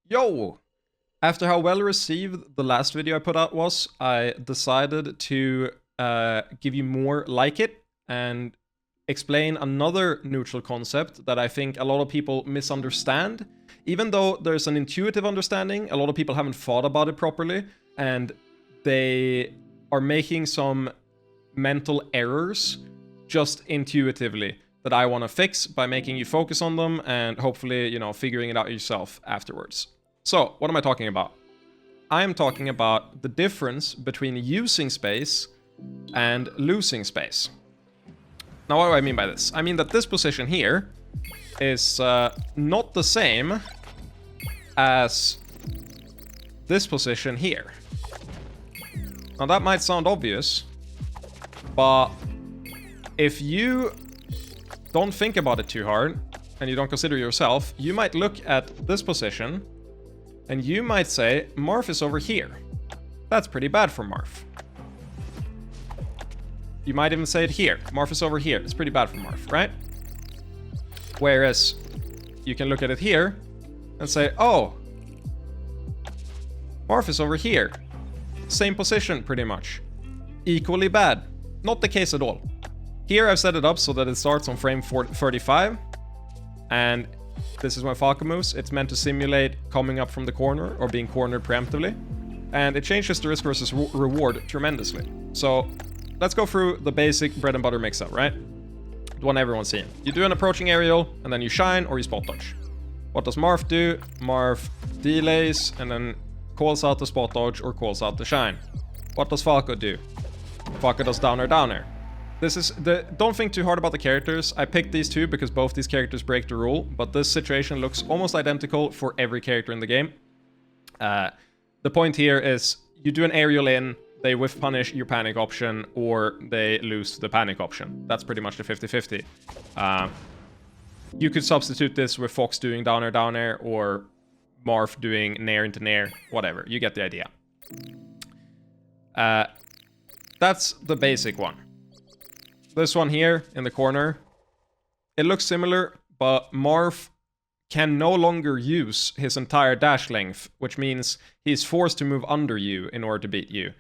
Yo! After how well received the last video I put out was, I decided to give you more like it and explain another neutral concept that I think a lot of people misunderstand. Even though there's an intuitive understanding, a lot of people haven't thought about it properly, and they are making some mental errors just intuitively that I want to fix by making you focus on them and hopefully, you know, figuring it out yourself afterwards. So, what am I talking about? I am talking about the difference between using space and losing space. Now, what do I mean by this? I mean that this position here is not the same as this position here. Now, that might sound obvious, but if you don't think about it too hard and you don't consider yourself, you might look at this position and you might say, Marth is over here. That's pretty bad for Marth. You might even say it here. Marth is over here. It's pretty bad for Marth, right? Whereas you can look at it here and say, oh, Marth is over here. Same position, pretty much. Equally bad. Not the case at all. Here I've set it up so that it starts on frame 35. And this is when falco moves. It's meant to simulate coming up from the corner or being cornered preemptively. And it changes the risk versus reward tremendously. So let's go through the basic bread and butter mix-up, right? The one everyone's seen. You do an approaching aerial, and then you shine or you spot dodge. What does Marth do? Marth delays and then calls out the spot dodge or calls out the shine. What does Falco do? Falco does downer downer. This is the... Don't think too hard about the characters. I picked these two because both these characters break the rule, but this situation looks almost identical for every character in the game. The point here is you do an aerial in, they whiff punish your panic option, or they lose the panic option. That's pretty much the 50-50. You could substitute this with Fox doing downer downer, or Marth doing nair into nair, whatever. You get the idea. That's the basic one. This one here in the corner, it looks similar, but Marth can no longer use his entire dash length, which means he's forced to move under you in order to beat you,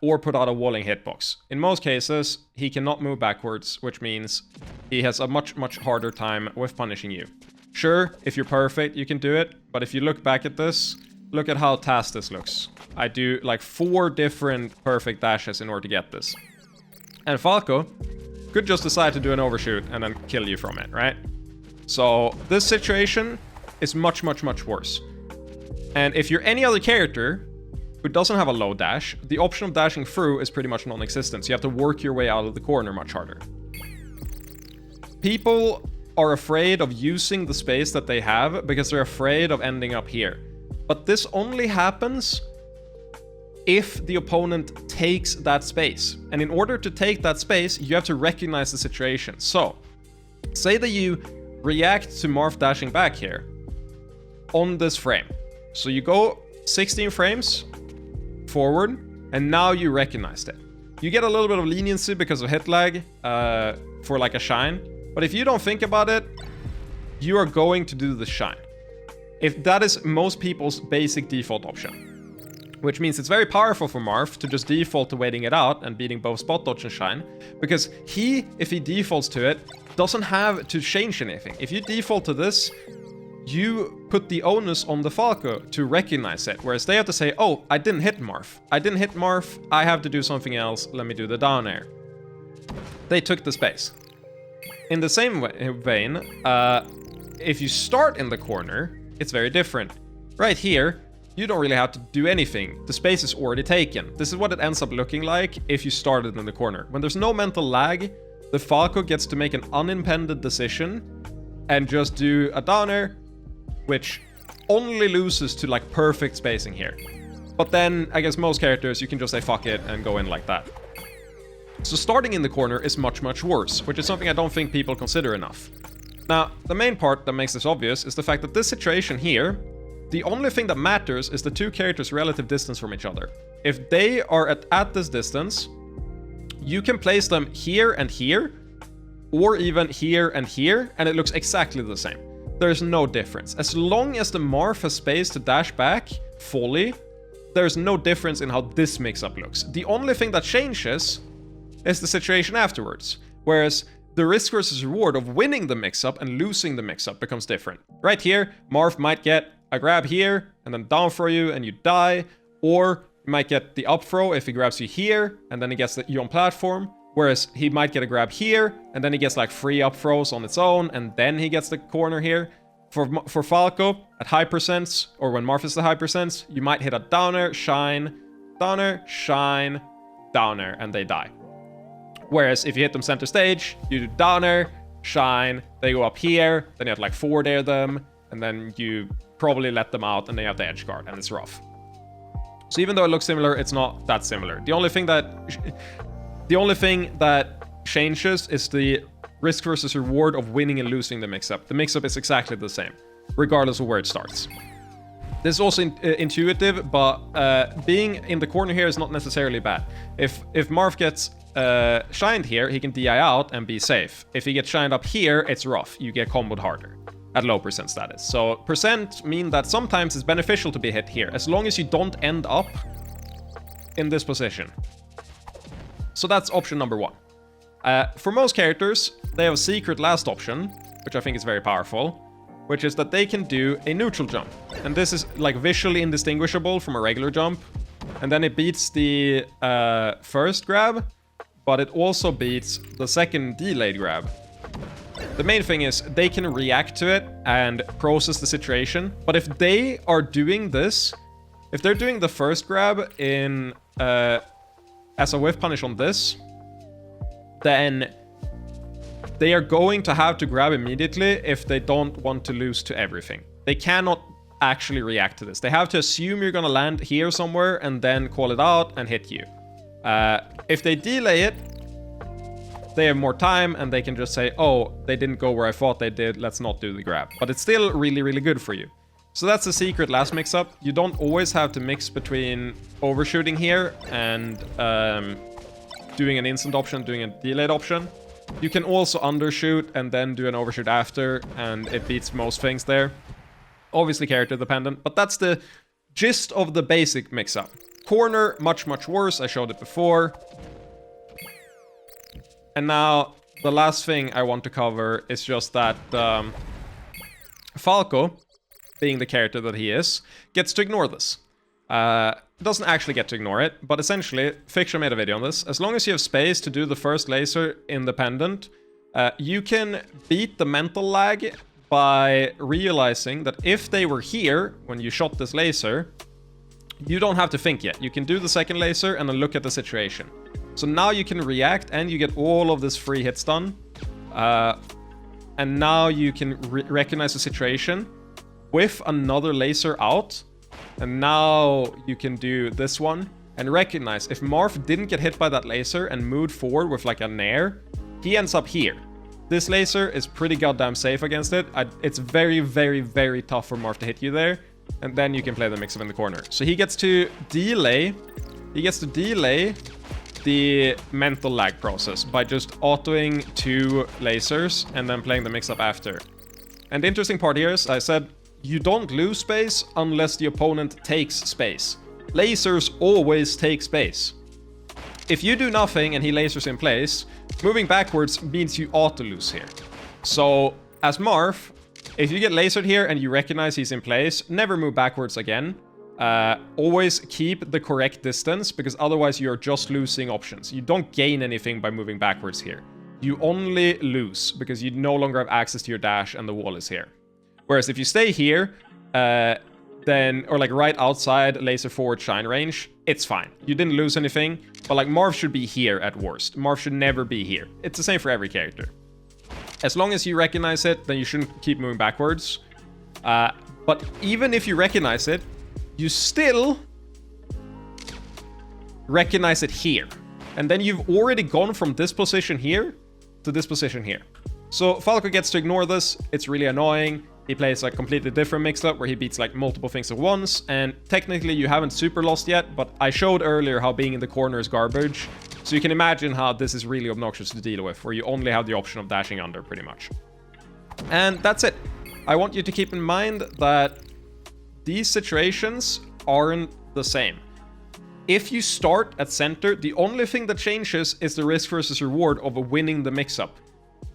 or put out a walling hitbox. In most cases, he cannot move backwards, which means he has a much harder time with punishing you. Sure, if you're perfect, you can do it, but if you look back at this, look at how tasked this looks. I do like 4 different perfect dashes in order to get this. And Falco could just decide to do an overshoot and then kill you from it, right? So this situation is much worse. And if you're any other character who doesn't have a low dash, the option of dashing through is pretty much non-existent. So you have to work your way out of the corner much harder. People are afraid of using the space that they have because they're afraid of ending up here. But this only happens if the opponent takes that space. And in order to take that space, you have to recognize the situation. So, say that you react to Marth dashing back here on this frame. So you go 16 frames forward, and now you recognized it. You get a little bit of leniency because of hit lag for like a shine. But if you don't think about it, you are going to do the shine. If that is most people's basic default option. Which means it's very powerful for Marth to just default to waiting it out and beating both spot dodge and shine. Because he, if he defaults to it, doesn't have to change anything. If you default to this, you put the onus on the Falco to recognize it. Whereas they have to say, oh, I didn't hit Marth. I didn't hit Marth. I have to do something else. Let me do the down air. They took the space. In the same vein, if you start in the corner, it's very different. Right here, you don't really have to do anything. The space is already taken. This is what it ends up looking like if you started in the corner. When there's no mental lag, the Falco gets to make an unimpeded decision and just do a downer, which only loses to like perfect spacing here. But then, I guess most characters, you can just say fuck it and go in like that. So starting in the corner is much worse, which is something I don't think people consider enough. Now, the main part that makes this obvious is the fact that this situation here, the only thing that matters is the two characters' relative distance from each other. If they are at this distance, you can place them here and here, or even here and here, and it looks exactly the same. there's no difference. As long as the Marth has space to dash back fully, there's no difference in how this mix-up looks. The only thing that changes is the situation afterwards, whereas the risk versus reward of winning the mix-up and losing the mix-up becomes different. Right here, Marth might get a grab here, and then down throw you, and you die, or you might get the up throw if he grabs you here, and then he gets you on platform, whereas he might get a grab here, and then he gets like 3 up throws on its own, and then he gets the corner here. For Falco, at high percents, or when Marth is the high percents, you might hit a downer, shine, downer, shine, downer, and they die. Whereas if you hit them center stage, you do downer, shine, they go up here, then you have to like forward air them, and then you probably let them out, and then you have the edge guard, and it's rough. So even though it looks similar, it's not that similar. The only thing that changes is the risk versus reward of winning and losing the mix-up. The mix-up is exactly the same, regardless of where it starts. This is also intuitive, but being in the corner here is not necessarily bad. If Marth gets shined here, he can DI out and be safe. If he gets shined up here, it's rough. You get comboed harder at low percent status. So percent mean that sometimes it's beneficial to be hit here, as long as you don't end up in this position. So that's option number 1. For most characters, they have a secret last option, which I think is very powerful, which is that they can do a neutral jump. And this is like visually indistinguishable from a regular jump. And then it beats the first grab, but it also beats the second delayed grab. The main thing is they can react to it and process the situation. But if they are doing this, if they're doing the first grab in as a whiff punish on this, then they are going to have to grab immediately if they don't want to lose to everything. They cannot actually react to this. They have to assume you're gonna land here somewhere and then call it out and hit you. If they delay it, they have more time and they can just say, oh, they didn't go where I thought they did, let's not do the grab. But it's still really, really good for you. So that's the secret last mix-up. You don't always have to mix between overshooting here and doing an instant option, doing a delayed option. You can also undershoot and then do an overshoot after, and it beats most things there. Obviously character dependent, but that's the gist of the basic mix-up. Corner, much, much worse. I showed it before. And now, the last thing I want to cover is just that Falco, being the character that he is, gets to ignore this. Doesn't actually get to ignore it, but essentially, Fiction made a video on this. As long as you have space to do the first laser independent, you can beat the mental lag by realizing that if they were here when you shot this laser, you don't have to think yet. You can do the second laser and then look at the situation. So now you can react and you get all of this free hits done. And now you can recognize the situation with another laser out. And now you can do this one and recognize if Marth didn't get hit by that laser and moved forward with like a nair, he ends up here. This laser is pretty goddamn safe against it. It's very, very, very tough for Marth to hit you there. And then you can play the mix-up in the corner. So he gets to delay. He gets to delay the mental lag process by just autoing 2 lasers and then playing the mix-up after. And the interesting part here is, I said, you don't lose space unless the opponent takes space. Lasers always take space. If you do nothing and he lasers in place, moving backwards means you ought to lose here. So, as Marth, if you get lasered here and you recognize he's in place, never move backwards again. Always keep the correct distance, because otherwise you're just losing options. You don't gain anything by moving backwards here. You only lose, because you no longer have access to your dash and the wall is here. Whereas if you stay here, then, or like right outside laser forward shine range, it's fine. You didn't lose anything, but like Marth should be here at worst. Marth should never be here. It's the same for every character. As long as you recognize it, then you shouldn't keep moving backwards. But even if you recognize it, you still recognize it here. And then you've already gone from this position here to this position here. So Falco gets to ignore this. It's really annoying. He plays a completely different mix-up where he beats like multiple things at once. And technically you haven't super lost yet, but I showed earlier how being in the corner is garbage. So you can imagine how this is really obnoxious to deal with, where you only have the option of dashing under pretty much. And that's it. I want you to keep in mind that these situations aren't the same. If you start at center, the only thing that changes is the risk versus reward of winning the mix-up.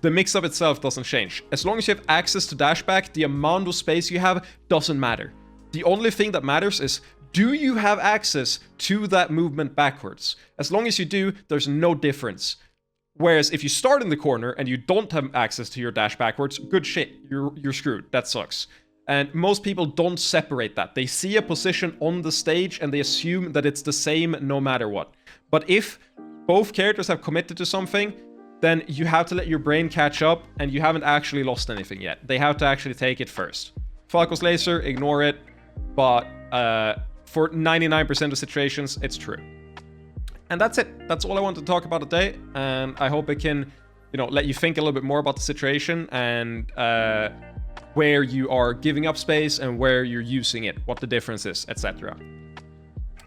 The mix-up itself doesn't change. As long as you have access to dashback, the amount of space you have doesn't matter. The only thing that matters is, do you have access to that movement backwards? As long as you do, there's no difference. Whereas if you start in the corner and you don't have access to your dash backwards, good shit, you're screwed. That sucks. And most people don't separate that. They see a position on the stage and they assume that it's the same no matter what. But if both characters have committed to something, then you have to let your brain catch up, and you haven't actually lost anything yet. They have to actually take it first. Falco's laser, ignore it, but for 99% of situations, it's true. And that's it. That's all I wanted to talk about today, and I hope it can, let you think a little bit more about the situation and where you are giving up space and where you're using it, what the difference is, etc.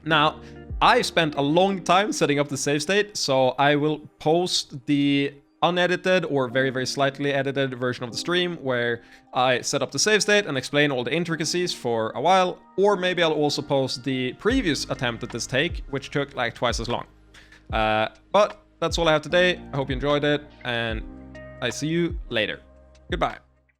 Now, I've spent a long time setting up the save state, so I will post the unedited or very, very slightly edited version of the stream where I set up the save state and explain all the intricacies for a while, or maybe I'll also post the previous attempt at this take, which took like twice as long. But that's all I have today. I hope you enjoyed it, and I see you later. Goodbye.